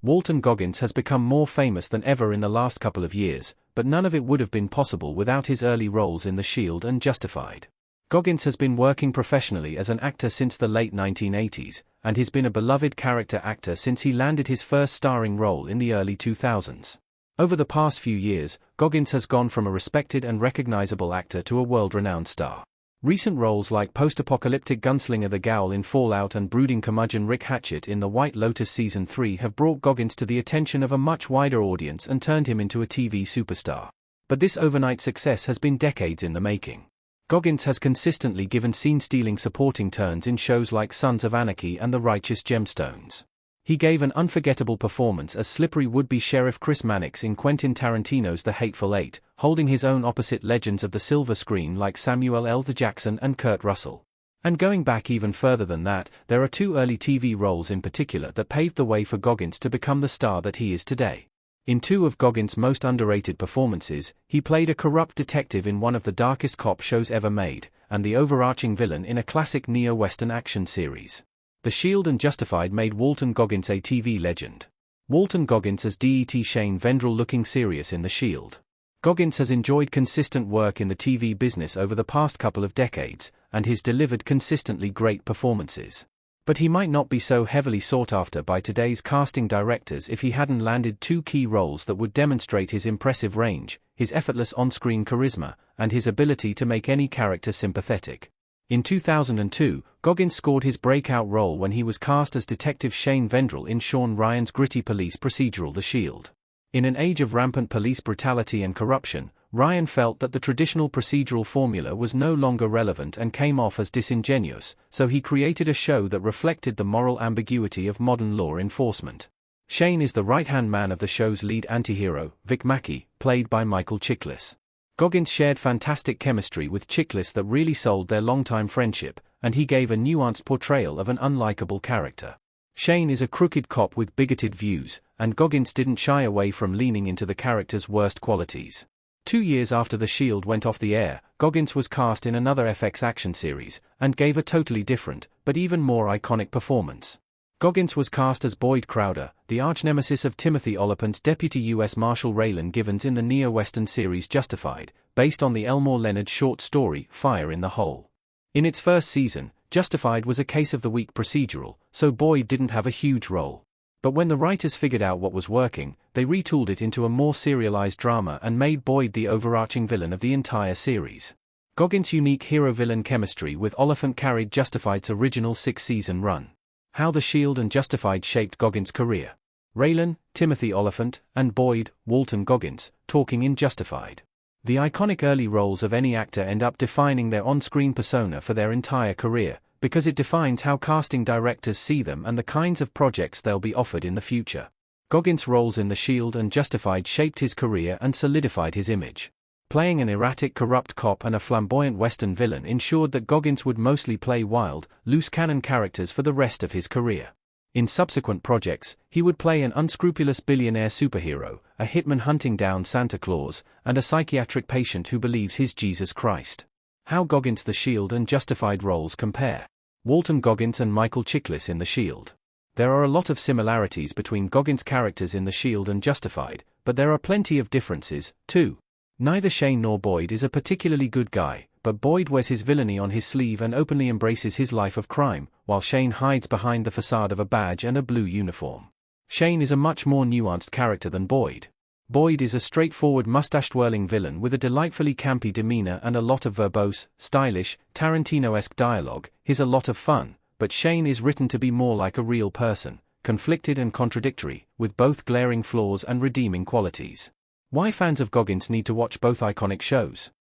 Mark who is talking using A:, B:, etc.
A: Walton Goggins has become more famous than ever in the last couple of years, but none of it would have been possible without his early roles in The Shield and Justified. Goggins has been working professionally as an actor since the late 1980s, and he's been a beloved character actor since he landed his first starring role in the early 2000s. Over the past few years, Goggins has gone from a respected and recognizable actor to a world-renowned star. Recent roles like post-apocalyptic gunslinger The Gowl in Fallout and brooding curmudgeon Rick Hatchett in The White Lotus Season 3 have brought Goggins to the attention of a much wider audience and turned him into a TV superstar. But this overnight success has been decades in the making. Goggins has consistently given scene-stealing supporting turns in shows like Sons of Anarchy and The Righteous Gemstones. He gave an unforgettable performance as slippery would-be Sheriff Chris Mannix in Quentin Tarantino's The Hateful Eight, holding his own opposite legends of the silver screen like Samuel L. Jackson and Kurt Russell. And going back even further than that, there are two early TV roles in particular that paved the way for Goggins to become the star that he is today. In two of Goggins' most underrated performances, he played a corrupt detective in one of the darkest cop shows ever made, and the overarching villain in a classic neo-Western action series. The Shield and Justified made Walton Goggins a TV legend. Walton Goggins as Det Shane Vendrell looking serious in The Shield. Goggins has enjoyed consistent work in the TV business over the past couple of decades, and he's delivered consistently great performances. But he might not be so heavily sought after by today's casting directors if he hadn't landed two key roles that would demonstrate his impressive range, his effortless on-screen charisma, and his ability to make any character sympathetic. In 2002, Goggins scored his breakout role when he was cast as Detective Shane Vendrell in Sean Ryan's gritty police procedural The Shield. In an age of rampant police brutality and corruption, Ryan felt that the traditional procedural formula was no longer relevant and came off as disingenuous, so he created a show that reflected the moral ambiguity of modern law enforcement. Shane is the right-hand man of the show's lead antihero, Vic Mackey, played by Michael Chiklis. Goggins shared fantastic chemistry with Chiklis that really sold their longtime friendship, and he gave a nuanced portrayal of an unlikable character. Shane is a crooked cop with bigoted views, and Goggins didn't shy away from leaning into the character's worst qualities. 2 years after The Shield went off the air, Goggins was cast in another FX action series, and gave a totally different, but even more iconic performance. Goggins was cast as Boyd Crowder, the arch-nemesis of Timothy Olyphant's Deputy U.S. Marshal Raylan Givens in the neo-Western series Justified, based on the Elmore Leonard short story Fire in the Hole. In its first season, Justified was a case of the week procedural, so Boyd didn't have a huge role. But when the writers figured out what was working, they retooled it into a more serialized drama and made Boyd the overarching villain of the entire series. Goggins' unique hero-villain chemistry with Oliphant carried Justified's original 6-season run. How The Shield and Justified shaped Goggins' career. Raylan, Timothy Olyphant, and Boyd, Walton Goggins, talking in Justified. The iconic early roles of any actor end up defining their on-screen persona for their entire career, because it defines how casting directors see them and the kinds of projects they'll be offered in the future. Goggins' roles in The Shield and Justified shaped his career and solidified his image. Playing an erratic corrupt cop and a flamboyant Western villain ensured that Goggins would mostly play wild, loose-cannon characters for the rest of his career. In subsequent projects, he would play an unscrupulous billionaire superhero, a hitman hunting down Santa Claus, and a psychiatric patient who believes he's Jesus Christ. How Goggins' The Shield and Justified roles compare. Walton Goggins and Michael Chiklis in The Shield. There are a lot of similarities between Goggins' characters in The Shield and Justified, but there are plenty of differences, too. Neither Shane nor Boyd is a particularly good guy, but Boyd wears his villainy on his sleeve and openly embraces his life of crime, while Shane hides behind the facade of a badge and a blue uniform. Shane is a much more nuanced character than Boyd. Boyd is a straightforward mustache-twirling villain with a delightfully campy demeanor and a lot of verbose, stylish, Tarantino-esque dialogue. He's a lot of fun, but Shane is written to be more like a real person, conflicted and contradictory, with both glaring flaws and redeeming qualities. Why fans of Goggins need to watch both iconic shows.